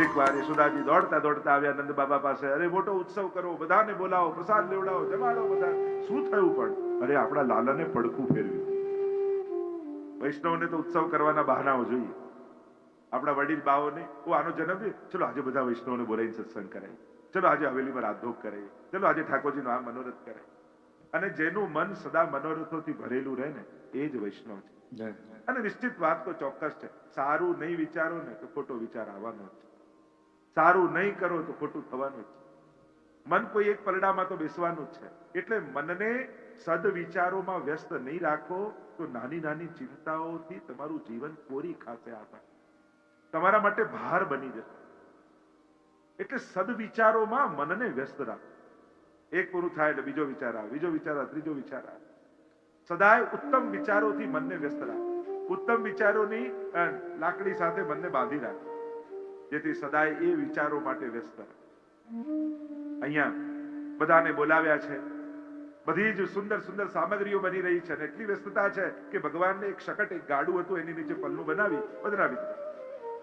એકવાર યશોદાજી દોડતા દોડતા આવ્યા નંદ બાબા પાસે. અરે મોટો ઉત્સવ કરો, બધાને બોલાવો, પ્રસાદ લેવડાવો, જમાડો બધા. શું થયું? પણ અરે આપણા લાલાને પડખું ફેરવ્યું. વૈષ્ણવને તો ઉત્સવ કરવાના બહાનાઓ જોઈએ. આપણા વડીલ બાઓને આનો જન્મ છે, ચલો આજે બધા વૈષ્ણવને બોલાવીને સત્સંગ કરાય, ચલો આજે હવેલીમાં રાતભોગ કરાય, ચલો આજે ઠાકોરજીનો આ મનોરથ કરાય. અને જેનું મન સદા મનોરથોથી ભરેલું રહે ને એ જ વૈષ્ણવ છે. અને નિશ્ચિત વાત તો ચોક્કસ છે, સારું નહીં વિચારો ને તો ખોટો વિચાર આવવાનો જ છે. સારું નહીં કરો તો ખોટું થવાનું જ છે. મન કોઈ એક પલડામાં તો બેસવાનું જ છે. એટલે મનને સદ વિચારોમાં વ્યસ્ત નહીં રાખો તો નાની નાની ચિંતાઓથી તમારું જીવન કોરી ખાશે. આશા તમારા માટે ભાર બની જશે. એટલે સદવિચારોમાં મનને વ્યસ્ત રાખો. એક પૂરું થાય એટલે બીજો વિચાર આવે, બીજો વિચાર આવે, ત્રીજો વિચાર આવે. સદાય ઉત્તમ વિચારોથી મનને વ્યસ્ત રાખો. ઉત્તમ વિચારોની લાકડી સાથે મનને બાંધી રાખો, જેથી સદાય એ વિચારો માટે વ્યસ્ત રહે. અહીંયા બધાને બોલાવ્યા છે, બધી જ સુંદર સુંદર સામગ્રીઓ બની રહી છે, અને એટલી વ્યસ્તતા છે કે ભગવાનને એક શકટ, એક ગાડું હતું, એની નીચે પલ્લું બનાવી પધરાવી દીધું.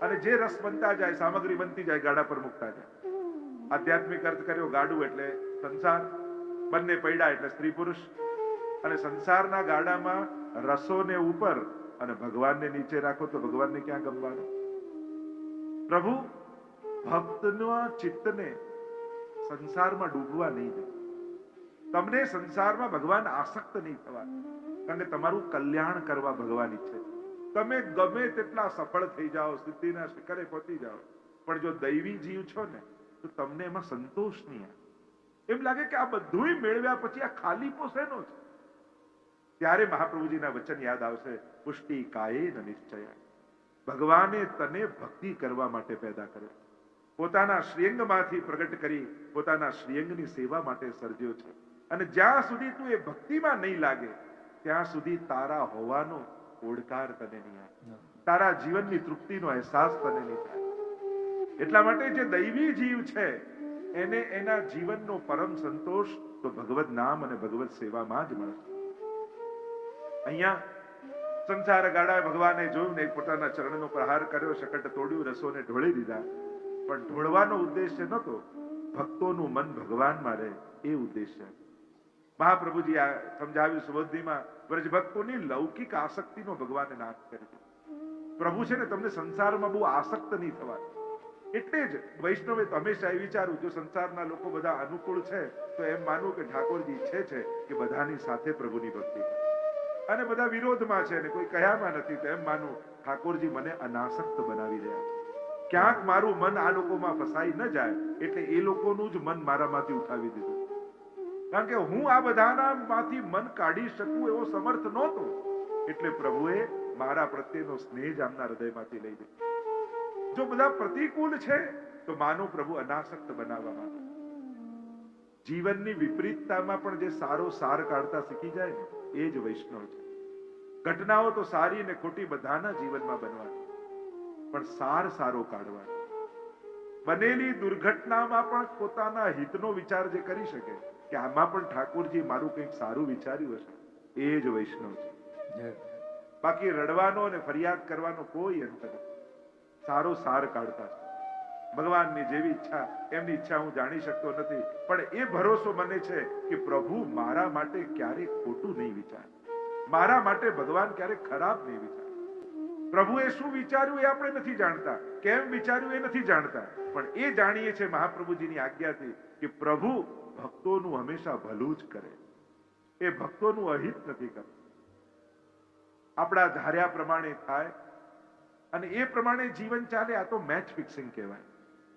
અને જે રસ બનતા જાય, સામગ્રી બનતી જાય, ગાડા પર મૂકતા જાય. આધ્યાત્મિક અર્થ કર્યો ગાડું એટલે સંસાર, બંને પૈડા એટલે સ્ત્રી પુરુષ. અને સંસારના ગાડામાં રસોને ઉપર અને ભગવાનને નીચે રાખો તો ભગવાનને ક્યાં ગમવાનો? પ્રભુ ભક્તના ચિત્તને સંસારમાં ડૂબવા નહીં દે. તમને સંસારમાં ભગવાન આસક્ત નહીં થવા, કારણ કે તમારું કલ્યાણ કરવા ભગવાન ઈચ્છે. તમે ગમે તેટલા સફળ થઈ જાઓ, સિદ્ધિના શિખરે પહોંચી જાઓ, પણ જો દૈવી જીવ છો ને તો તમને એમાં સંતોષ નહીં આવે. એમ લાગે કે આ બધું મેળવ્યા પછી આ ખાલીપો શેનો છે? ત્યારે મહાપ્રભુજીના વચન યાદ આવશે, પુષ્ટિ કાયેન નિશ્ચય. ભગવાને તને ભક્તિ કરવા માટે પેદા કર્યો, પોતાના શ્રીઅંગમાંથી પ્રગટ કરી પોતાના શ્રીઅંગની સેવા માટે સર્જ્યો છે. અને જ્યાં સુધી તું એ ભક્તિમાં નહીં લાગે ત્યાં સુધી તારા હોવાનો ઓડકાર તને નહીં આવે, તારા જીવનની તૃપ્તિનો અહેસાસ તને નહીં થાય. એટલા માટે જે દૈવી જીવ છે એને એના જીવનનો પરમ સંતોષ તો ભગવદ નામ અને ભગવદ સેવામાં જ મળશે. અહીંયા સંસાર ગાડા ભગવાને જોયું ને પોતાના ચરણનો પ્રહાર કર્યો, શકટ તોડ્યું, રસોને ઢોળી દીધા. પણ ઢોળવાનો ઉદ્દેશ્ય નહોતો, ભક્તોનું મન ભગવાનમાં રહે એ ઉદ્દેશ્ય. મહાપ્રભુજી આ સમજાવ્યું સુબોધીમાં, વ્રજભક્તોની લૌકિક આસક્તિનો ભગવાને નાશ કર્યો. પ્રભુ છે ને તમને સંસારમાં બહુ આસક્ત નહીં થવા. એટલે જ વૈષ્ણવે હંમેશા એ વિચાર્યું, જો સંસારના લોકો બધા અનુકૂળ છે તો એમ માનવું કે ઠાકોરજી ઈચ્છે છે કે બધાની સાથે પ્રભુની ભક્તિ કરે. અને બધા વિરોધમાં છે ને કોઈ કયામાં નથી તો એમ માનવું ઠાકોરજી મને અનાસક્ત બનાવી રહ્યા છે. ક્યાંક મારું મન આ લોકોમાં ફસાઈ ન જાય એટલે એ લોકોનું જ મન મારામાંથી ઉઠાવી દીધું. કારણ કે હું આ બધાના માંથી મન કાઢી શકું એવો સમર્થ નહોતો. એટલે પ્રભુએ મારા પ્રત્યેનો સ્નેહ જ આમના હૃદયમાંથી લઈ લીધો. જો બધા પ્રતિકૂળ છે તો માનો પ્રભુ અનાસક્ત બનાવવા માંગે. જીવનની વિપરીતતામાં પણ જે સારો સાર કાઢતા શીખી જાય ને એ જ વૈષ્ણવ છે. ઘટનાઓ તો સારી ને ખોટી બધાના જીવનમાં બનવાની, પણ સાર સારો કાઢવાનો. બનેલી દુર્ઘટનામાં પણ પોતાના હિતનો વિચાર જે કરી શકે કે આમાં પણ ઠાકોરજી મારું કંઈક સારું વિચાર્યું હશે એ જ વૈષ્ણવ છે. બાકી રડવાનો અને ફરિયાદ કરવાનો કોઈ અંત નથી. સારો સાર કાઢતા છે. ભગવાનની જેવી ઈચ્છા એમની ઈચ્છા હું જાણી શકતો નથી, પણ એ ભરોસો મને છે કે પ્રભુ મારા માટે ક્યારેક ખોટું નહીં વિચારે, મારા માટે ભગવાન ક્યારેક ખરાબ નહીં વિચારે. પ્રભુએ શું વિચાર્યું એ આપણે નથી જાણતા, કેમ વિચાર્યું એ નથી જાણતા, પણ એ જાણીએ છીએ મહાપ્રભુજીની આજ્ઞાથી કે પ્રભુ ભક્તોનું હંમેશા ભલું જ કરે, એ ભક્તોનું અહિત નથી કરતું. આપણા ધાર્યા પ્રમાણે થાય અને એ પ્રમાણે જીવન ચાલે. આ તો મેચ ફિક્સિંગ કહેવાય.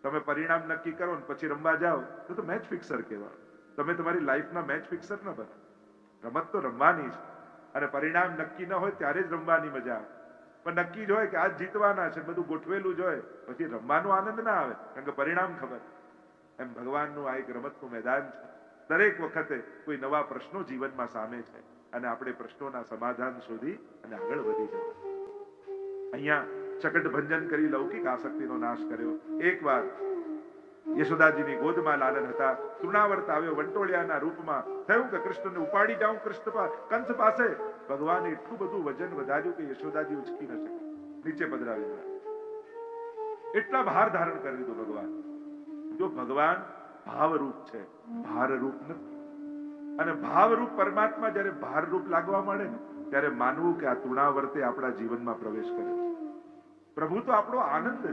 તમે પરિણામ નક્કી કરો ને પછી રમવા જાઓ તો મેચ ફિક્સર કહેવાય. તમે તમારી લાઈફના મેચ ફિક્સર ન બનો. રમત તો રમવાની છે અને પરિણામ નક્કી ન હોય ત્યારે જ રમવાની મજા આવે. પણ નક્કી જ હોય કે આજ જીતવાના છે, બધું ગોઠવેલું જ હોય, પછી રમવાનો આનંદ ના આવે કારણ કે પરિણામ ખબર. એમ ભગવાનનું આ એક રમતનું મેદાન છે. દરેક વખતે કોઈ નવા પ્રશ્નો જીવનમાં સામે છે અને આપણે પ્રશ્નોના સમાધાન શોધી અને આગળ વધી જવા. અહીંયા ચકટ ભંજન કરી લૌકિક આસક્તિનો નાશ કર્યો. એકવાર યશોદાજીની ગોદમાં લાલન હતા, તૃણાવર્ત આવ્યો વંટોળિયાના રૂપમાં. થયું કે કૃષ્ણને ઉપાડી જાઉં કંસ પાસે. ભગવાને એટલું બધું વજન વધાર્યું કે યશોદાજી ઉચકી ન શકે, નીચે પધરાવી દીધા. એટલા ભાર ધારણ કરી લીધો ભગવાન. જો ભગવાન ભાવરૂપ છે, ભારરૂપ નથી. અને ભાવરૂપ પરમાત્મા જયારે ભારરૂપ લાગવા માંડે ને ત્યારે માનવું કે આ તૃણાવર્તે આપણા જીવનમાં પ્રવેશ કરે છે. પ્રભુ તો આપણો આનંદ છે,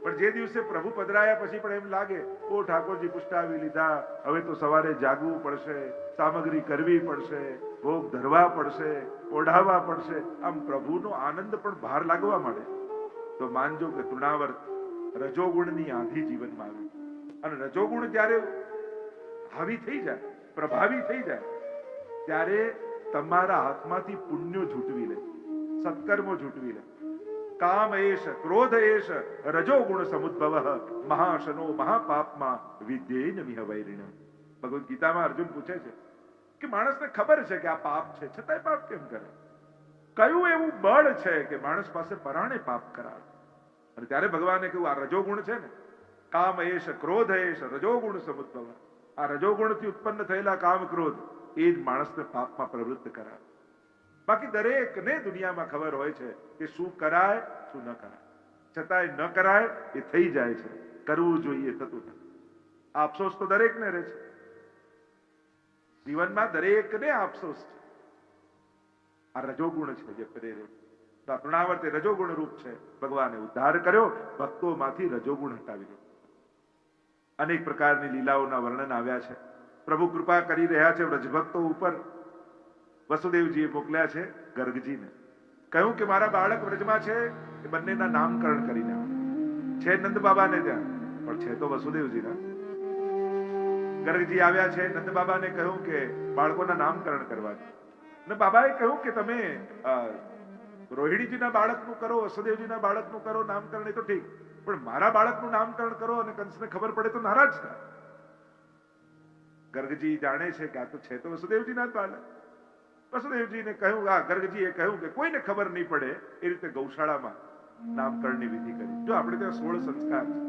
પણ જે દિવસે પ્રભુ પધરાયા પછી પણ એમ લાગે ઓ ઠાકોરજી પુષ્ટાવી લીધા, હવે તો સવારે જાગવું પડશે, સામગ્રી કરવી પડશે, ભોગ ધરવા પડશે, ઓઢાવવા પડશે, આમ પ્રભુનો આનંદ પણ ભાર લાગવા માંડે તો માનજો કે તૃણાવર્ત રજોગુણની આંધી જીવનમાં આવે. અને રજોગુણ જ્યારે હાવી થઈ જાય, પ્રભાવી થઈ જાય, ત્યારે તમારા હાથમાંથી પુણ્યો ઝૂંટવી લે, સત્કર્મો ઝૂંટવી લે. કામ એશ ક્રોધ એશ રજોગુણ સમુદ્ભવ મહાશનો મહાપાપમાં વિદ્યેન મિહ વૈરિણ. ભગવદ ગીતામાં અર્જુન પૂછે છે કે માણસને ખબર છે કે આ પાપ છે, છતાંય પાપ કેમ કરે? કયું એવું બળ છે કે માણસ પાસે પરાણે પાપ કરાવે? અને ત્યારે ભગવાને કહ્યું આ રજોગુણ છે ને, કામ એશ ક્રોધ એશ રજોગુણ સમુદ્ભવ. આ રજોગુણથી ઉત્પન્ન થયેલા કામ ક્રોધ એ જ માણસને પાપમાં પ્રવૃત્ત કરાવે. બાકી દરેકને દુનિયામાં ખબર હોય છે કે શું કરાય શું ન કરાય, છતાંય ન કરાય એ થઈ જાય છે, કરવું જોઈએ થતું નથી. આ અફસોસ તો દરેકને રહે છે, જીવનમાં દરેકને અફસોસ છે. આ રજોગુણ છે જે પ્રેરે. તો આ તૃણાવર્ત એ રજોગુણ રૂપ છે. ભગવાને ઉદ્ધાર કર્યો, ભક્તોમાંથી રજોગુણ હટાવી દીધો. અનેક પ્રકારની લીલાઓના વર્ણન આવ્યા છે. પ્રભુ કૃપા કરી રહ્યા છે વ્રજભક્તો ઉપર. વસુદેવજીએ મોકલ્યા છે ગર્ગજીને, કહ્યું કે મારા બાળક વ્રજમાં છે, એ બંનેના નામકરણ કરીને આવો. છે નંદ બાબાને ત્યાં, પણ છે તો વસુદેવજીના. ગર્ગજી આવ્યા છે, નંદ બાબાને કહ્યું કે બાળકોના નામકરણ કરવા છે. અને બાબાએ કહ્યું કે તમે રોહિણીજીના બાળકનું કરો, વસુદેવજીના બાળકનું કરો નામકરણ, એ તો ઠીક, પણ મારા બાળકનું નામકરણ કરો અને કંસને ખબર પડે તો નારાજ થાય. ગર્ગજી જાણે છે કે આ તો છે તો વસુદેવજીના જ બાળક. વસુદેવજીને કહ્યું, આ ગર્ગજીએ કહ્યું કે કોઈને ખબર નહીં પડે એ રીતે ગૌશાળામાં નામકરણની વિધિ કરી. જો આપણે ત્યાં 16 સંસ્કાર છે.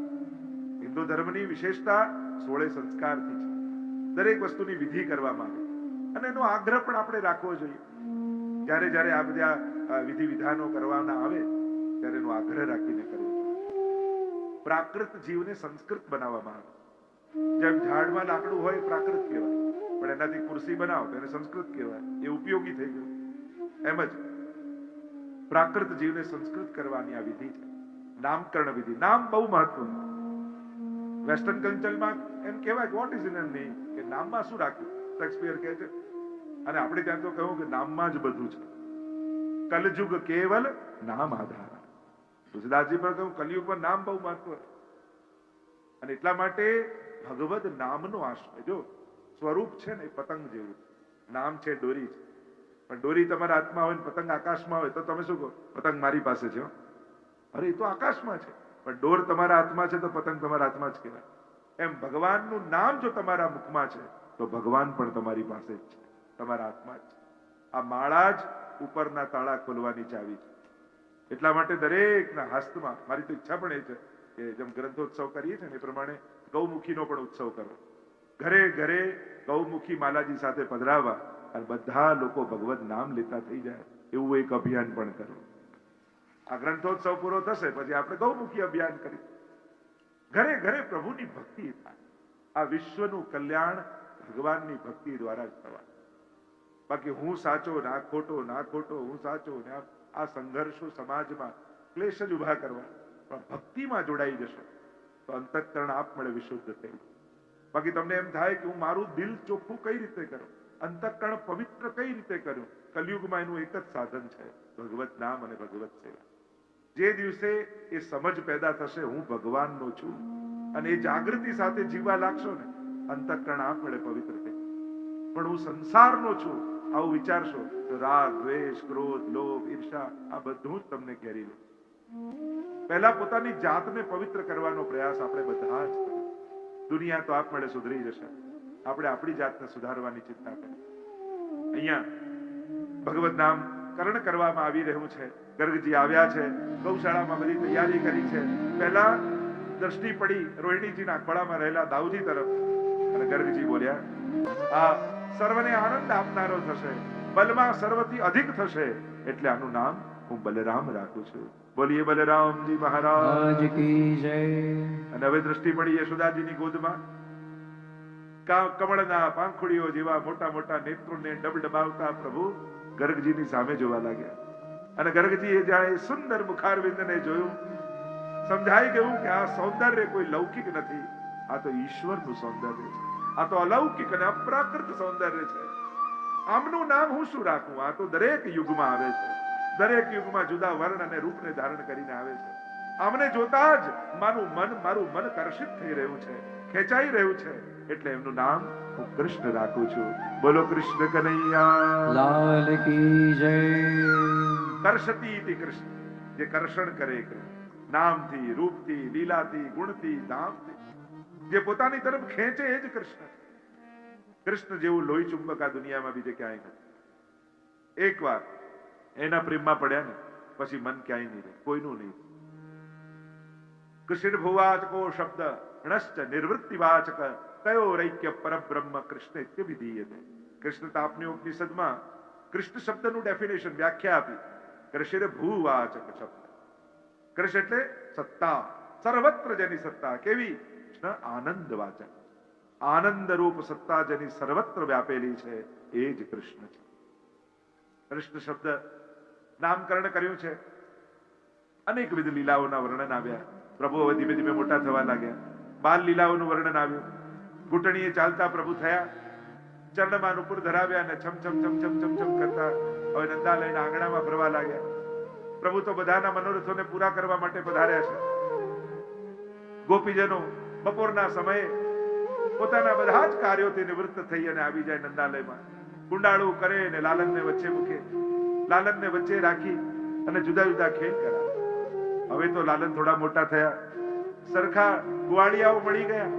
હિન્દુ ધર્મની વિશેષતા 16 સંસ્કારથી છે. દરેક વસ્તુની વિધિ કરવામાં આવે અને એનો આગ્રહ પણ આપણે રાખવો જોઈએ. જ્યારે જ્યારે આ બધા વિધિ વિધાનો કરવાના આવે ત્યારે એનો આગ્રહ રાખીને કરવો જોઈએ. પ્રાકૃત જીવને સંસ્કૃત બનાવવામાં આવે. જેમ ઝાડમાં લાકડું હોય પ્રાકૃત કહેવાય, પણ એનાથી ખુરશી બનાવો તો એને સંસ્કૃત કહેવાય, એ ઉપયોગી થઈ ગયું. એમ જ પ્રાકૃત જીવને સંસ્કૃત કરવાની આ વિધિ છે, નામકરણ વિધિ. નામ બહુ મહત્વનું. વેસ્ટર્ન કલ્ચરમાં એમ કહેવાય what is in a name, કે નામમાં શું રાખ્યું, શેક્સપિયર કહે છે. અને આપણે ત્યાં તો કહ્યું કે નામમાં જ બધું છે. કલયુગ કેવલ નામ આધાર. તુલસીદાસજી પણ કહ્યું કલયુગમાં નામ બહુ મહત્વ. અને એટલા માટે ભગવદ નામનો આશ્રય. જો સ્વરૂપ છે ને એ પતંગ જેવું છે, નામ છે દોરી છે, પણ દોરી તમારા હાથમાં હોય ને પતંગ આકાશમાં હોય તો તમે શું કહો? પતંગ મારી પાસે છે. અરે એ તો આકાશમાં છે, પણ દોર તમારા હાથમાં છે તો પતંગ તમારા હાથમાં જ કહેવાય. એમ ભગવાનનું નામ જો તમારા મુખમાં છે તો ભગવાન પણ તમારી પાસે જ છે, તમારા હાથમાં જ છે. આ માળા જ ઉપરના તાળા ખોલવાની ચાવી છે. એટલા માટે દરેકના હસ્તમાં, મારી તો ઈચ્છા પણ એ છે કે જેમ ગ્રંથોત્સવ કરીએ છીએ એ પ્રમાણે ગૌમુખીનો પણ ઉત્સવ કરો. ઘરે ઘરે ગૌમુખી માલાજી સાથે પધરાવા અને બધા લોકો ભગવત નામ લેતા થઈ જાય એવું એક અભિયાન પણ કરો. આ ગ્રંથોત્સવ પૂરો થશે પછી આપણે ગૌમુખી અભિયાન કરીએ. ઘરે ઘરે પ્રભુની ભક્તિ થાય. આ વિશ્વનું કલ્યાણ ભગવાનની ભક્તિ દ્વારા જ થવા. બાકી હું સાચો ના ખોટો, ના ખોટો હું સાચો, આ સંઘર્ષો સમાજમાં ક્લેશ જ ઉભા કરવા. પણ ભક્તિમાં જોડાઈ જશો તો અંતઃકરણ આપમેળે વિશુદ્ધ થઈ. બાકી તમને એમ થાય કે હું મારું દિલ ચોખ્ખું કઈ રીતે કરું, અંતઃકરણ પવિત્ર કઈ રીતે કરું. કલયુગમાં એનું એક જ સાધન છે, ભગવત નામ અને ભગવત સેવા. જે દિવસે એ સમજ પેદા થશે હું ભગવાનનો છું અને એ જાગૃતિ સાથે જીવવા લાગશો ને અંતઃકરણ આપમેળે પવિત્ર થઈ. પણ હું સંસારનો છું આવું વિચારશો તો રાગ, દ્વેષ, ક્રોધ, લોભ, ઈર્ષા આ બધું જ તમને ઘેરી લે. પહેલા પોતાની જાતને પવિત્ર કરવાનો પ્રયાસ આપણે બધા જ કરીએ. દુનિયા તો આપમેળે સુધરી જશે, આપણે આપણી જાતને સુધારવાની ચિંતા કરીએ. અહીંયા ભગવત નામ કરણ કરવામાં આવી રહ્યું છે. ગર્ગજી આવ્યા છે, ગૌશાળામાં બધી તૈયારી કરી છે. પહેલા દ્રષ્ટિ પડી રોહિણીજીના ખોળામાં રહેલા દાઉજી તરફ અને ગર્ગજી બોલ્યા આ સર્વને આનંદ આપનારો થશે, બલમાં સર્વથી અધિક થશે એટલે આનું નામ હું બલરામ રાખું છું. બોલીએ બલરામજી મહારાજ કી જય. અને હવે દ્રષ્ટિ પડી યશોદાજીની ગોદમાં. કમળના પાંખુડીઓ જેવા મોટા મોટા નેત્રોને ડબડબાવતા પ્રભુ ગર્ગજીની સામે જોવા લાગ્યા. અને ગર્ગજીએ જાણે સુંદર મુખારવિંદને જોયું. સમજાઈ ગયું કે આ સૌંદર્ય કોઈ લૌકિક નથી, આ તો ઈશ્વરનું સૌંદર્ય છે. આ તો અલૌકિક અને અપ્રાકૃત સૌંદર્ય છે. આમનું નામ હું શું રાખું? આ તો દરેક યુગમાં આવે છે, દરેક યુગમાં જુદા વર્ણ અને રૂપને ધારણ કરીને આવે છે. આમને જોતા જ મારું મન કર્ષિત થઈ રહ્યું છે, ખેંચાઈ રહ્યું છે. એટલે એમનું નામ હું કૃષ્ણ રાખું છું. બોલો કૃષ્ણ કનૈયા લાલ કી જય. કર્ષતી ઇતિ કૃષ્ણ, જે કર્ષણ કરે કૃષ્ણ, નામથી, રૂપથી, લીલાથી, ગુણથી, ધામથી, જે પોતાની તરફ ખેંચે એ જ કૃષ્ણ. કૃષ્ણ જેવું લોહી ચુંબક આ દુનિયામાં બીજે ક્યાંય નથી. એકવાર એના પ્રેમમાં પડ્યા ને પછી મન ક્યાંય નહીં રહે, કોઈનું નહીં. કૃષ્ણ ભુવાચકો શબ્દ ણશ્ચ નિવૃત્તિવાચક કયો રૈક્ય પરબ્રહ્મ કૃષ્ણ ઇત્ય વિધીયતે. કૃષ્ણ તાપની ઉપનિષદમાં કૃષ્ણ શબ્દનું ડેફિનેશન, વ્યાખ્યા આપી. કૃષ્ણ ભૂવાચક શબ્દ. કૃષ્ણ એટલે સત્તા, સર્વત્ર જેની સત્તા. કેવી? કૃષ્ણ આનંદવાચક, આનંદ રૂપ સત્તા જેની સર્વત્ર વ્યાપેલી છે એ જ કૃષ્ણ છે. કૃષ્ણ શબ્દ નામકરણ કર્યું છે. અનેકવિધ લીલાઓના વર્ણન આવ્યા. પ્રભુ હવે ધીમે ધીમે મોટા થવા લાગ્યા. બાલ લીલાઓનું વર્ણન આવ્યું. ઘૂંટણીએ ચાલતા પ્રભુ થયા, ચરણમાં નુપુર ધરાવ્યા અને છમ છમ છમ છમ છમ છમ કરતા હવે નંદાલયના આંગણામાં ફરવા લાગ્યા. પ્રભુ તો બધાના મનોરથોને પૂરા કરવા માટે પધાર્યા છે. ગોપીજનો બપોરના સમયે પોતાના બધા જ કાર્યોથી નિવૃત્ત થઈ અને આવી જાય નંદાલયમાં. કુંડાળું કરે અને લાલનને વચ્ચે મૂકે, લાલનને વચ્ચે રાખી અને જુદા જુદા ખેલ કરાવે. હવે તો લાલન થોડા મોટા થયા, સરખા ગુવાળિયાઓ મળી ગયા.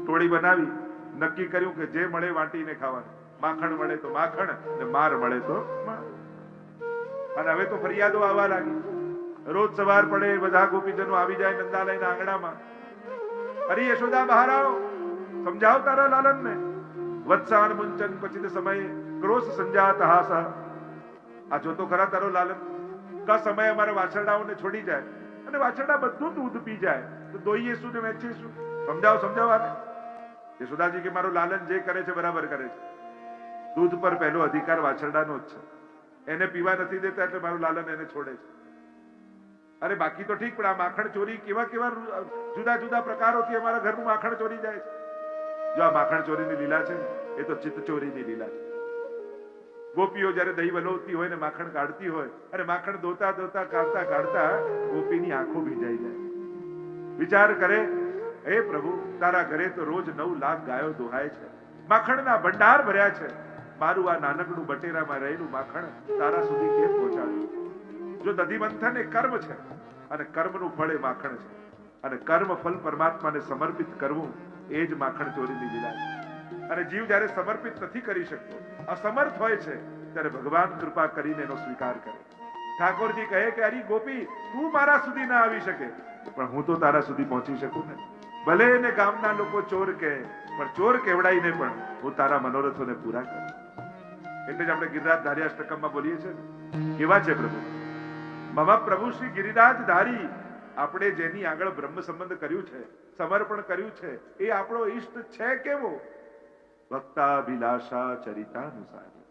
ટોળી બનાવી, નક્કી કર્યું કે જે મળે વાટીને ખાવાનું. માખણ મળે તો માખણ ને માર મળે તો માર. અને હવે તો ફરિયાદો આવવા લાગી. રોજ સવાર પડે બધા ગોપીજનો આવી જાય નંદાલયના આંગણામાં. અરે યશોદા બહાર આવો, સમજાવ તારા લાલનને. વત્સાન મુંચન ક્વચિત સમયે ક્રોશ સંજાત હાસ. આ જોતો ખરા તારો લાલન, કા સમય અમારા વાછરડાઓને છોડી જાય અને વાછરડા બધું દૂધ પી જાય તો દોઈએ શું ને વેચીએ શું? સમજાવ સમજાવ આને. યશોદાજી કે મારો લાલન જે કરે છે બરાબર કરે છે. દૂધ પર પહેલો અધિકાર વાછરડાનો જ છે. એને પીવા નથી દેતા એટલે મારું લાલન એને છોડે છે. અરે બાકી તો ઠીક, પણ આ માખણ ચોરી કેવા કેવા જુદા જુદા પ્રકારોથી અમારા ઘરનું માખણ ચોરી જાય છે. જો આ માખણ ચોરીની લીલા છે ને એ તો ચિત્ત ચોરીની લીલા છે. ગોપીઓ જયારે દહીં વલોવતી હોય ને માખણ કાઢતી હોય, અને માખણ દોતા દોતા કાઢતા કાઢતા ગોપીની આંખો ભીંજાઈ જાય. વિચાર કરે, હે પ્રભુ તારા ઘરે તો રોજ 9 લાખ ગાયો દોહાય છે, માખણના ભંડાર ભર્યા છે. મારું આ નાનકડું બટેરામાં રહેલું માખણ તારા સુધી કેમ પહોંચાડ્યું? જો દધી મંથન એ કર્મ છે અને કર્મનું ફળ એ માખણ છે, અને કર્મ ફલ પરમાત્માને સમર્પિત કરવું એ જ માખણ ચોરીની લીલા છે. અને જીવ જયારે સમર્પિત નથી કરી શકતો, અસમર્થ હોય છે, ત્યારે ભગવાન કૃપા કરીને એનો સ્વીકાર કરે. ઠાકોરજી કહે કે અરે ગોપી, તું મારા સુધી ના આવી શકે, પણ હું તો તારા સુધી પહોંચી શકું ને. ભલે એને ગામના લોકો ચોર કહે, પણ ચોર કહેવડાઈને પણ હું તારા મનોરથોને પૂરા કરું. એટલે જ આપણે ગિરિરાજ ધાર્યાષ્ટકમમાં બોલીએ છીએ ને, કેવા છે પ્રભુ? મમ પ્રભુ શ્રી ગિરિરાજ ધારી. આપણે જેની આગળ બ્રહ્મ સંબંધ કર્યું છે, સમર્પણ કર્યું છે, એ આપણો ઈષ્ટ છે કેવો? ભક્તાભિલાષા ચરિતાનુસારી.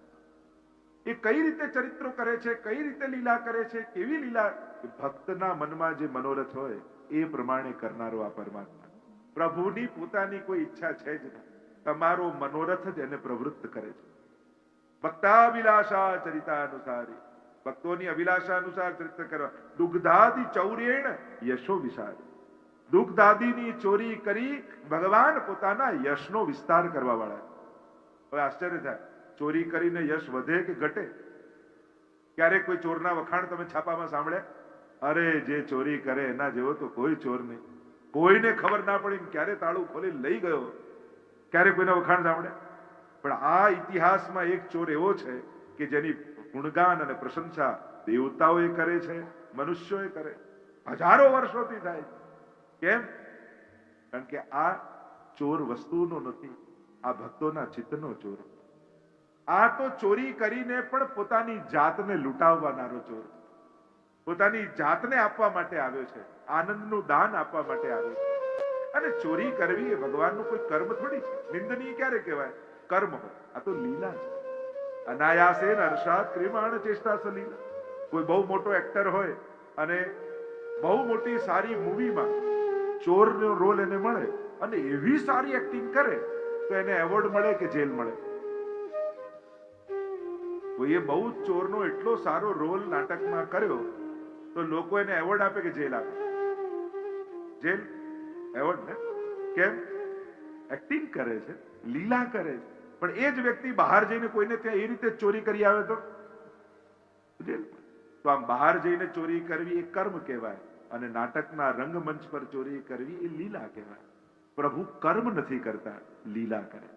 એ કઈ રીતે ચરિત્રો કરે છે, કઈ રીતે લીલા કરે છે, કેવી લીલા? ભક્તના મનમાં જે મનોરથ હોય એ પ્રમાણે કરનારો આ પરમાત્મા. પ્રભુની પોતાની કોઈ ઈચ્છા છે જ નહીં, તમારો મનોરથ જ એને પ્રવૃત્ત કરે છે. ભક્તાભિલાષા ચરિતાનુસારી, ભક્તોની અભિલાષા અનુસાર ચરિત્ર કરવા. દુગ્ધાદિ ચૌર્યેણ યશો વિસારી. દુગ્ધાદિની ચોરી કરી ભગવાન પોતાના યશનો વિસ્તાર કરવા વાળા. હવે આશ્ચર્ય થાય, ચોરી કરીને યશ વધે કે ઘટે? ક્યારેક કોઈ ચોરના વખાણ તમે છાપામાં સાંભળ્યા? અરે જે ચોરી કરે એના જેવો તો કોઈ ચોર નહીં, કોઈને ખબર ના પડી ક્યારે તાળું ખોલી લઈ ગયો. ક્યારે કોઈના વખાણ સાંભળ્યા? પણ આ ઇતિહાસમાં એક ચોર એવો છે કે જેની ગુણગાન અને પ્રશંસા દેવતાઓએ કરે છે, મનુષ્યોએ કરે, હજારો વર્ષોથી થાય. કેમ? કારણ કે આ ચોર વસ્તુનો નથી, આ ભક્તોના ચિત્તનો ચોર. આ તો ચોરી કરીને પણ પોતાની જાતને લૂંટાવવાનારો ચોર. પોતાની જાતને આપવા માટે આવ્યો છે, આનંદનું દાન આપવા માટે આવ્યો છે. અને ચોરી કરવી એ ભગવાનનું કોઈ કર્મ થોડી છે. નિંદનીય ક્યારે કહેવાય? કર્મ હોય. આ તો લીલા છે. અનાયાસેન હર્ષાત ક્રિયમાણ ચેષ્ટા સલીલા. કોઈ બહુ મોટો એક્ટર હોય અને બહુ મોટી સારી મૂવીમાં ચોરનો રોલ એને મળે અને એવી સારી એક્ટિંગ કરે તો એને એવોર્ડ મળે કે જેલ મળે? કોઈએ બહુ ચોરનો એટલો સારો રોલ નાટકમાં કર્યો તો લોકો એને એવોર્ડ આપે કે જેલ આપે? જેલ, એવોર્ડ ને. કેમ? એક્ટિંગ કરે છે, લીલા કરે છે. પણ એ જ વ્યક્તિ બહાર જઈને કોઈને ત્યાં એ રીતે ચોરી કરી આવે તો જેલ. તો આમ બહાર જઈને ચોરી કરવી એ કર્મ કહેવાય અને નાટકના રંગમંચ પર ચોરી કરવી એ લીલા કહેવાય. પ્રભુ કર્મ નથી કરતા, લીલા કરે.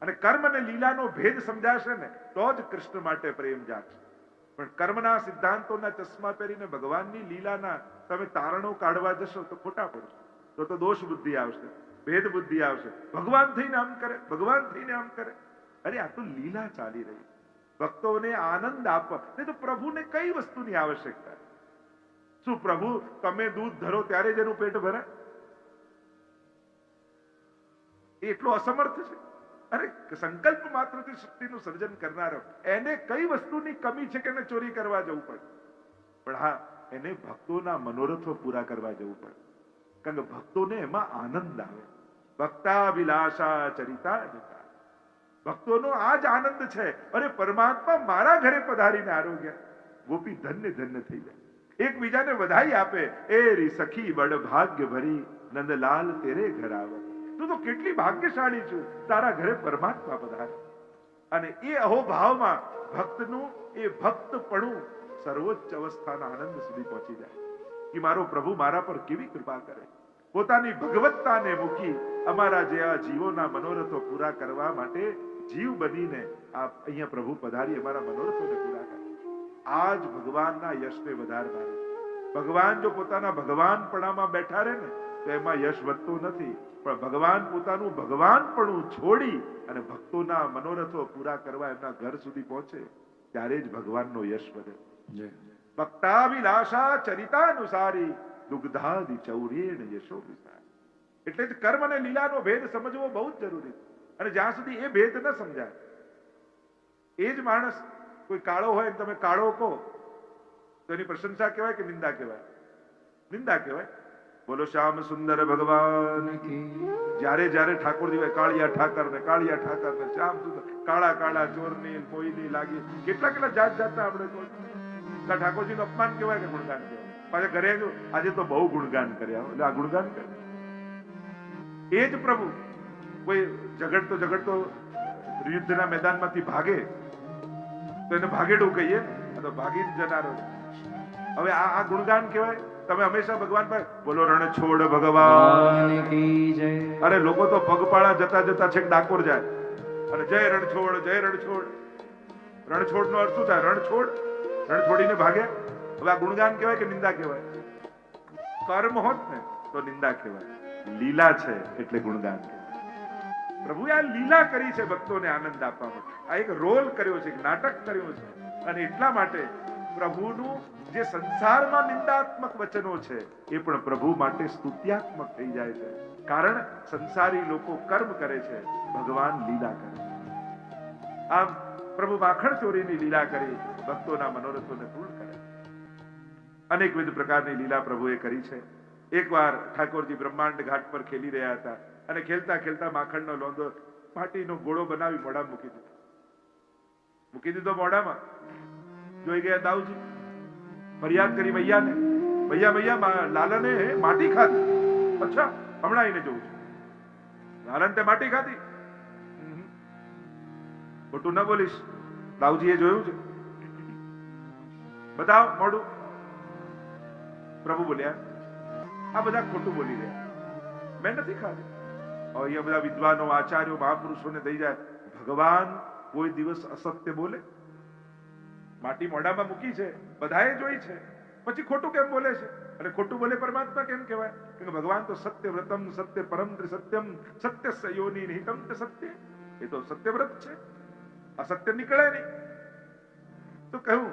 અને કર્મ અને લીલાનો ભેદ સમજાશે ને તો જ કૃષ્ણ માટે પ્રેમ જાગશે. પણ કર્મના સિદ્ધાંતોના ચશ્મા પહેરીને ભગવાનની લીલાના તમે તારણો કાઢવા જશો તો ખોટા પડશો. તો દોષ બુદ્ધિ આવશે, ભેદ બુદ્ધિ આવશે. ભગવાન થઈને આમ કરે, ભગવાન થઈને આમ કરે. અરે આ તો લીલા ચાલી રહી. ભક્તોને આનંદ આપવા. નહીં તો પ્રભુને કઈ વસ્તુની આવશ્યકતા? શું પ્રભુ તમે દૂધ ધરો ત્યારે જ એનું પેટ ભરે? એ એટલો અસમર્થ છે? અરે સંકલ્પ માત્રથી સૃષ્ટિનું સર્જન કરનારો, એને કઈ વસ્તુની કમી છે કે એને ચોરી કરવા જવું પડે? પણ હા, એને ભક્તોના મનોરથો પૂરા કરવા જવું પડે. કારણ કે ભક્તોને એમાં આનંદ આવે. ભક્તાભિલાષા ચરિતા જતા. ભક્તોનો આ જ આનંદ છે. અરે પરમાત્મા મારા ઘરે પધારીને આરોગ્ય. ગોપી ધન્ય ધન્ય થઈ જાય, એકબીજાને વધાઈ આપે. એ રી સખી બડ ભાગ્ય ભરી, નંદલાલ તેરે ઘર આવે. તું તો કેટલી ભાગ્યશાળી છું, તારા ઘરે પરમાત્મા પધારે. અને એ અહોભાવમાં ભક્તનું એ ભક્તપણું સર્વોચ્ચ અવસ્થાના આનંદ સુધી પહોંચી જાય કે મારો પ્રભુ મારા પર કેવી કૃપા કરે. પોતાની ભગવત્તાને મૂકી અમારા જેવા જીવોના મનોરથો પૂરા કરવા માટે જીવ બનીને આ અહીંયા પ્રભુ પધારી અમારા મનોરથોને પૂરા કરે. આ જ ભગવાનના યશને વધારનાર. ભગવાન જો પોતાના ભગવાનપણામાં બેઠા રહે ને તો એમાં યશ વધતું નથી. પણ ભગવાન પોતાનું ભગવાનપણું છોડી અને ભક્તોના મનોરથો પૂરા કરવા એમના ઘર સુધી પહોંચે ત્યારે જ ભગવાનનો યશ વધે. ભક્તાભિલાષા ચરિતાનુસારી, દુગ્ધાદિ ચૌરેણ યશો વિસાર. એટલે જ કર્મ અને લીલાનો ભેદ સમજવો બહુ જ જરૂરી છે. અને જ્યાં સુધી એ ભેદ ન સમજાય, એ જ માણસ કોઈ કાળો હોય તમે કાળો કહો તો એની પ્રશંસા કહેવાય કે નિંદા કહેવાય? નિંદા કહેવાય. બોલો શ્યામ સુંદર ભગવાન કી. જ્યારે જ્યારે ઠાકોરજી હોય કાળિયા ઠાકર ને કાળિયા ઠાકર ને શ્યામ સુંદર, કાળા કાળા ચોરની મોઈની લાગી, કેટલા કેટલા જાત જાતના આપણે ઠાકોરજીનું અપમાન કહેવાય કે ગુણગાન કહેવાય? પાછા ઘરે આજે તો બહુ ગુણગાન કર્યા, એટલે આ ગુણગાન કરે. એ જ પ્રભુ કોઈ ઝઘડતો યુદ્ધના મેદાનમાંથી ભાગે તો એને ભાગેડું કહીએ ને, તો ભાગી જનારો. હવે આ ગુણગાન કહેવાય? તમે હંમેશા ભગવાન પર બોલો રણ છોડ ભગવાન કી જય. અરે લોકો તો પગપાળા જતા જતા છેક ડાકોર જાય અને જય રણછોડ, જય રણછોડ. રણછોડ નો અર્થ શું થાય? રણછોડ, રણ છોડીને ભાગે. હવે આ ગુણગાન કહેવાય કે નિંદા કહેવાય? કર્મ હોત ને તો નિંદા કહેવાય, લીલા છે એટલે ગુણગાન કહેવાય. પ્રભુએ આ લીલા કરી છે ભક્તોને આનંદ આપવા માટે. આ એક રોલ કર્યો છે, એક નાટક કર્યું છે. અને એટલા માટે પ્રભુનું જે સંસારમાં નિંદાત્મક વચનો છે એ પણ પ્રભુ માટે સ્તુત્યાત્મક થઈ જાય છે. કારણ સંસારી લોકો કર્મ કરે છે, ભગવાન લીલા કરે છે. આમ પ્રભુ માખણ ચોરીની લીલા કરી ભક્તોના મનોરથોને પૂર્ણ કરે. અનેકવિધ પ્રકારની લીલા પ્રભુએ કરી છે. એકવાર ઠાકોરજી બ્રહ્માંડ ઘાટ પર ખેલી રહ્યા હતા અને ખેલતા ખેલતા માખણનો લોંદો માટીનો ગોળો બનાવી મોઢામાં મૂકી દીધો મોઢામાં. જોઈ ગયા દાઉજી, ફરિયાદ કરી મૈયાને, મૈયા લાલને માટી ખાધી. અચ્છા, હમણાં આવીને જોઉં છું, લાલન તે માટી ખાધી? ખોટું ન બોલીશ, દાઉજીએ જોયું છે, બતાવ મોઢું. પ્રભુ બોલ્યા આ બધા ખોટું બોલી રહ્યા, મેં નથી ખાધી. અહીંયા બધા વિદ્વાનો, આચાર્યો, મહાપુરુષોને થઈ જાય, ભગવાન કોઈ દિવસ અસત્ય બોલે? માટી મોઢામાં મૂકી છે, બધાએ જોઈ છે, પછી ખોટું કેમ બોલે છે? અને ખોટું બોલે પરમાત્મા કેમ કહેવાય? કે ભગવાન તો સત્ય વ્રતમ સત્ય પરમ ત્રિસત્યમ સત્ય સયોની નિહિતમ તે સત્ય. એ તો સત્યવ્રત છે, અસત્ય નીકળે નહીં. તો કહ્યું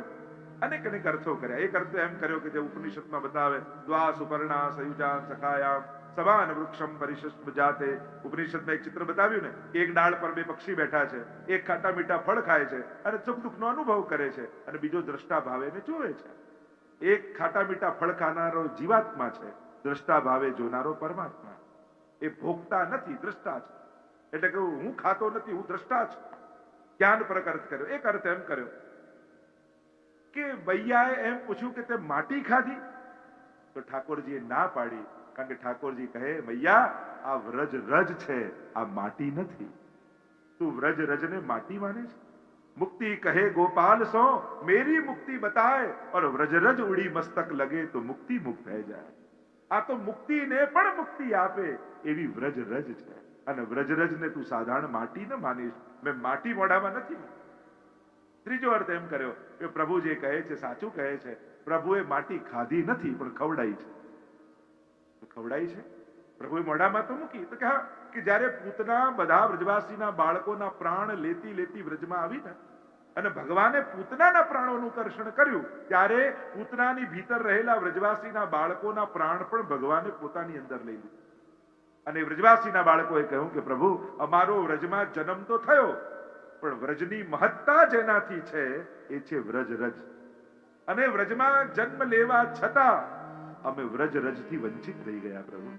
અનેક અનેક અર્થો કર્યા. એક અર્થ એમ કર્યો કે જે ઉપનિષદમાં બતાવે, દ્વા સુપર્ણા સયુજાન સખાયામ સમાન વૃક્ષમ પરિશસ્મ જાતે. ઉપનિષદમાં એક ચિત્ર બતાવ્યું ને, એક ડાળ પર બે પક્ષી બેઠા છે, એક ખાટા મીઠા ફળ ખાય છે અને સુખ દુઃખનો અનુભવ કરે છે, અને બીજો દ્રષ્ટા ભાવે એને જોવે છે. એક ખાટા મીઠા ફળ ખાનારો જીવાત્મા છે, દ્રષ્ટા ભાવે જોનારો પરમાત્મા. એ ભોગતા નથી, દ્રષ્ટા છે. એટલે કે હું ખાતો નથી, હું દ્રષ્ટા છું. જ્ઞાન પરક અર્થ કર્યો. એક અર્થ એમ કર્યો કે બૈયાએ એમ પૂછ્યું કે તે માટી ખાધી, તો ઠાકોરજીએ ના પાડી. કારણ કે ઠાકોરજી કહે, મૈયા આ વ્રજ રજ છે, આ માટી નથી. તું વ્રજ રજને માટી માને છે? મુક્તિ કહે ગોપાલ સો મેરી મુક્તિ બતાए, और વ્રજ રજ ઉડી મસ્તક લગે તો મુક્તિ મુક્ત થઈ જાય. આ તો મુક્તિને પણ મુક્તિ આપે એવી વ્રજ રજ છે. અને વ્રજ રજને તું સાધારણ માટી ન માનીશ. મેં માટી મોઢામાં નથી. ત્રીજો અર્થ એમ કર્યો કે પ્રભુ જે કહે છે સાચું કહે છે. પ્રભુએ માટી ખાધી નથી, પણ ખવડાઈ છે. ખવડાઈ છે, પ્રભુએ મોઢામાં તો મૂકી. તો કે જ્યારે પૂતના બધા વ્રજવાસીના બાળકોના પ્રાણ લેતી લેતી વ્રજમાં આવી ને, અને ભગવાને પૂતનાના પ્રાણોનું કર્ષણ કર્યું, ત્યારે પૂતનાની ભીતર રહેલા વ્રજવાસીના બાળકોના પ્રાણ પણ ભગવાને પોતાની અંદર લઈ લીધું. અને વ્રજવાસીના બાળકોએ કહ્યું કે પ્રભુ, અમારો વ્રજમાં જન્મ તો થયો, પણ વ્રજની મહત્તા જેનાથી છે એ છે વ્રજ રજ. અને વ્રજમાં જન્મ લેવા છતાં અમે વ્રજ રજથી વંચિત રહી ગયા. પ્રભુ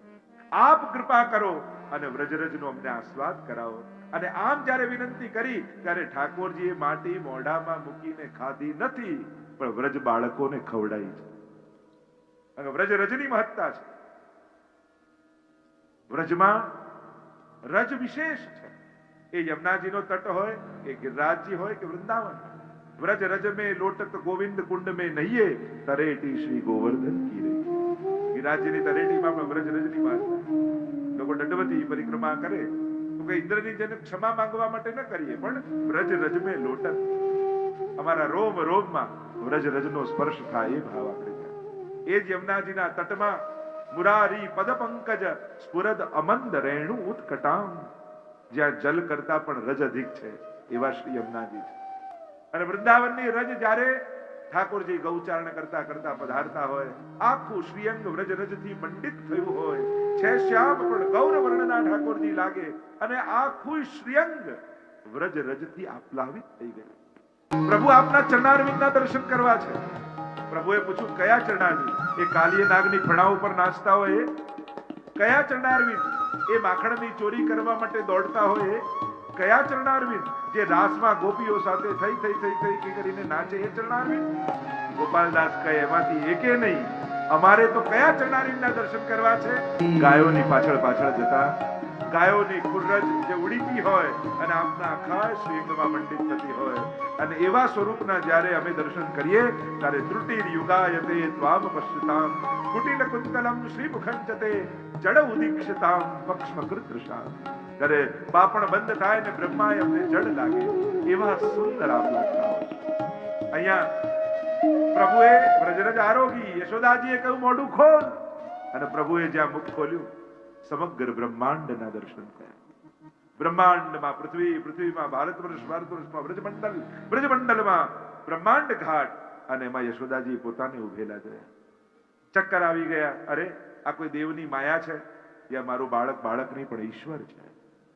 આપ કૃપા કરો અને વ્રજ રજનો અમને આસ્વાદ કરાવો. અને આમ જ્યારે વિનંતી કરી ત્યારે ઠાકોરજીએ માટી મોઢામાં મૂકીને ખાધી નથી, પણ વ્રજ બાળકોને ખવડાવી છે. અને વ્રજ રજની મહત્તા છે. વ્રજમાં રજ વિશેષ છે. એ યમુનાજીનો તટ હોય, એ ગિરિરાજજી હોય કે વૃંદાવન. વ્રજ રજ में लोटक गोविंद कुंड में नहिए, तरेटी श्री गोवर्धन की रही. ગિરિરાજજીની તરેટીમાં પણ વ્રજ રજની વાત થાય. લોકો દંડવતી પરિક્રમા કરે તો કે ઇન્દ્રની જેને ક્ષમા માંગવા માટે ન કરીએ, પણ વ્રજ રજ में લોટક, અમારા રોમ રોમમાં વ્રજ રજનો સ્પર્શ થાય એ ભાવ આપણે થાય. એ જ યમુનાજીના તટમાં મુરારી પદ પંકજ સ્ફુરદ અમંદ રેણુ ઉત્કટામ, જ્યાં જલ કરતા પણ રજ અધિક છે એવા શ્રી યમુનાજી છે. અને વૃંદાવનની રજ જ્યારે ઠાકોરજી ગૌચારણ કરતા કરતા પધારતા હોય, આખું શ્રીઅંગ વ્રજ રજથી મંડિત થયું હોય છે. શ્યામ પણ ગૌર વર્ણના ઠાકોરજી લાગે, અને આખું શ્રીઅંગ વ્રજ રજથી આપ્લાવિત થઈ ગયું. પ્રભુ આપના ચરણારવિંદના દર્શન કરવા છે. પ્રભુએ પૂછ્યું, કયા ચરણારવિંદ? એ કાલિય નાગની ફણા ઉપર નાચતા હોય એ કયા ચરણારવિંદ? એ માખણની ચોરી કરવા માટે દોડતા હોય એ કયા ચરણારવિંદ? જે રાસમાં ગોપીઓ સાથે થઈ થઈ થઈ થઈ કરીને નાચે એ ચરણારવિંદ? ગોપાલદાસ કહે, એમાંથી એકે નહીં. અમારે તો કયા ચરણારવિંદના દર્શન કરવા છે? ગાયોની પાછળ પાછળ જતા, ગાયોની ખુરજ જે ઉડીતી હોય અને આપના આખા શ્રીઅંગમાં મંડિત થતી હોય, અને એવા સ્વરૂપના જ્યારે અમે દર્શન કરીએ ત્યારે ત્રુટિર યુગાયતે ત્વામ પશ્યતામ કુટિલ કુંતલમ શ્રી મુખંચતે જડ ઉદીક્ષતામ પક્ષ્મકૃતૃષા. ત્યારે પાપણ બંધ થાય ને બ્રહ્માએ અમને જડ લાગે એવા સુંદર આપ લાગતા હોય. અહીંયા પ્રભુએ વ્રજરજ આરોગી, યશોદાજીએ કહ્યું મોઢું ખોલ, અને પ્રભુએ જ્યાં મુખ ખોલ્યું સમગ્ર બ્રહ્માંડના દર્શન થયા. બ્રહ્માંડમાં પૃથ્વી, પૃથ્વીમાં ભારત વર્ષ, ભારત વર્ષમાં બ્રજમંડલ, બ્રજમંડલમાં બ્રહ્માંડ ઘાટ, અને એમાં યશોદાજી પોતાને ઉભેલા જોયા. ચક્કર આવી ગયા. અરે આ કોઈ દેવની માયા છે, યા મારું બાળક બાળક નહીં પણ ઈશ્વર છે.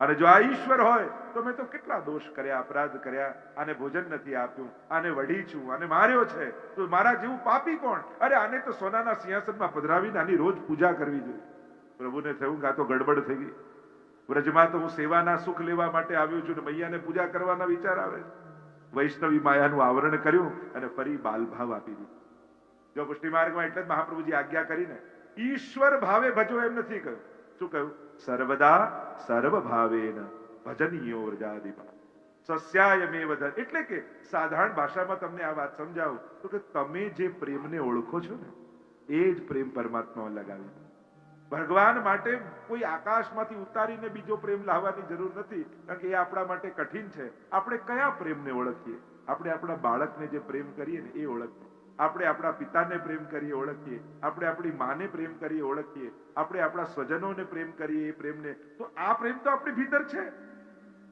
અને જો આ ઈશ્વર હોય તો મેં તો કેટલા દોષ કર્યા, અપરાધ કર્યા. આને ભોજન નથી આપ્યું, આને વઢી છું, આને માર્યો છે, તો મારા જેવું પાપી કોણ? અરે આને તો સોનાના સિંહાસનમાં પધરાવીને આની રોજ પૂજા કરવી જોઈએ. પ્રભુને થયું કે આ તો ગડબડ થઈ ગઈ. વ્રજમાં તો હું સેવાના સુખ લેવા માટે આવ્યો છું, ને મૈયાને પૂજા કરવાના વિચાર આવે. વૈષ્ણવી માયાનું આવરણ કર્યું અને ફરી બાલભાવ આપી દીધું. જો પુષ્ટિ માર્ગમાં એટલે જ મહાપ્રભુજી આજ્ઞા કરીને ઈશ્વર ભાવે ભજો એમ નથી કહ્યું. શું કહ્યું? સર્વદા સર્વ ભાવેન ભજનીયો વ્રજાધિપા સસ્યાયમેવ ધન. એટલે કે સાધારણ ભાષામાં તમને આ વાત સમજાવું તો કે તમે જે પ્રેમને ઓળખો છો ને એ જ પ્રેમ પરમાત્મા લગાવી. ભગવાન માટે કોઈ આકાશમાંથી ઉતારીને બીજો પ્રેમ લાવવાની જરૂર નથી, કારણ કે એ આપણા માટે કઠિન છે. આપણે કયા પ્રેમને ઓળખીએ? આપણે આપણા બાળકને જે પ્રેમ કરીએ ને એ ઓળખીએ. આપણે આપણા પિતાને પ્રેમ કરીએ, ઓળખીએ. આપણે આપણી માને પ્રેમ કરીએ, ઓળખીએ. આપણે આપણા સ્વજનોને પ્રેમ કરીએ, એ પ્રેમને. તો આ પ્રેમ તો આપણી ભીતર છે.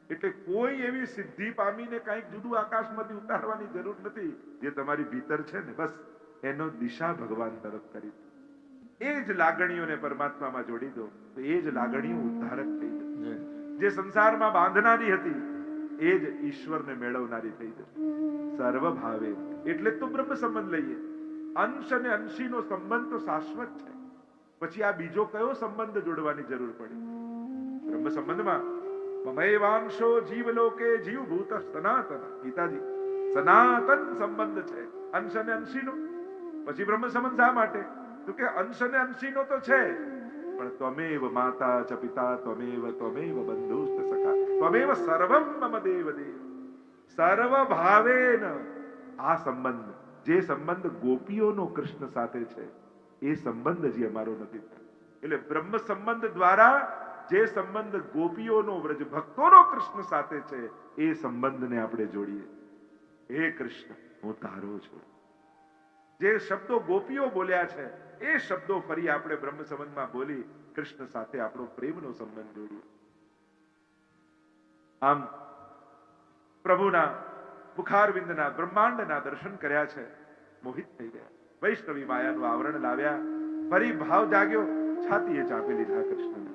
એટલે કોઈ એવી સિદ્ધિ પામીને કંઈક જુદું આકાશમાંથી ઉતારવાની જરૂર નથી. જે તમારી ભીતર છે ને, બસ એનો દિશા ભગવાન તરફ કરી દો. એ જ લાગણીઓને પરમાત્મામાં જોડી દો તો એ જ લાગણીઓ ઉદ્ધારક થઈ જશે. જે સંસારમાં બાંધનારી હતી એ જ ઈશ્વરને મેળવનારી થઈ જશે. સર્વભાવે એટલે તો બ્રહ્મ સંબંધ લઈએ. અંશ અને અંશીનો સંબંધ તો શાશ્વત છે. પછી આ બીજો કયો સંબંધ જોડવાની જરૂર પડી? બ્રહ્મ સંબંધમાં મમૈવાંશો જીવલોકે જીવભૂત સનાતન, ગીતાજી સનાતન સંબંધ છે અંશ અને અંશીનો. પછી બ્રહ્મ સંબંધ શા માટે? તો કે અંશ અને અંશીનો તો છે, પણ ત્વમેવ માતા ચ પિતા ત્વમેવ બંધુશ્ચ સખા ત્વમેવ સર્વમ મમ દેવ દેવ. સર્વ ભાવેન આ સંબંધ, જે સંબંધ ગોપીઓનો કૃષ્ણ સાથે છે એ સંબંધ હજી અમારો નથી. એટલે બ્રહ્મ સંબંધ દ્વારા જે સંબંધ ગોપીઓનો વ્રજ ભક્તોનો કૃષ્ણ સાથે છે એ સંબંધને આપણે જોડીએ. હે કૃષ્ણ, હું તારો છું. જે શબ્દો ગોપીઓ બોલ્યા છે એ શબ્દો ફરી આપણે બ્રહ્મ સંબંધમાં બોલી કૃષ્ણ સાથે આપણો પ્રેમનો સંબંધ જોડીએ. આમ પ્રભુના મુખારવિંદના બ્રહ્માંડના દર્શન કર્યા છે, મોહિત થઈ ગયા. વૈષ્ણવી માયાનું આવરણ લાવ્યા, ફરી ભાવ જાગ્યો, છાતીએ ચાપી લીધા કૃષ્ણને.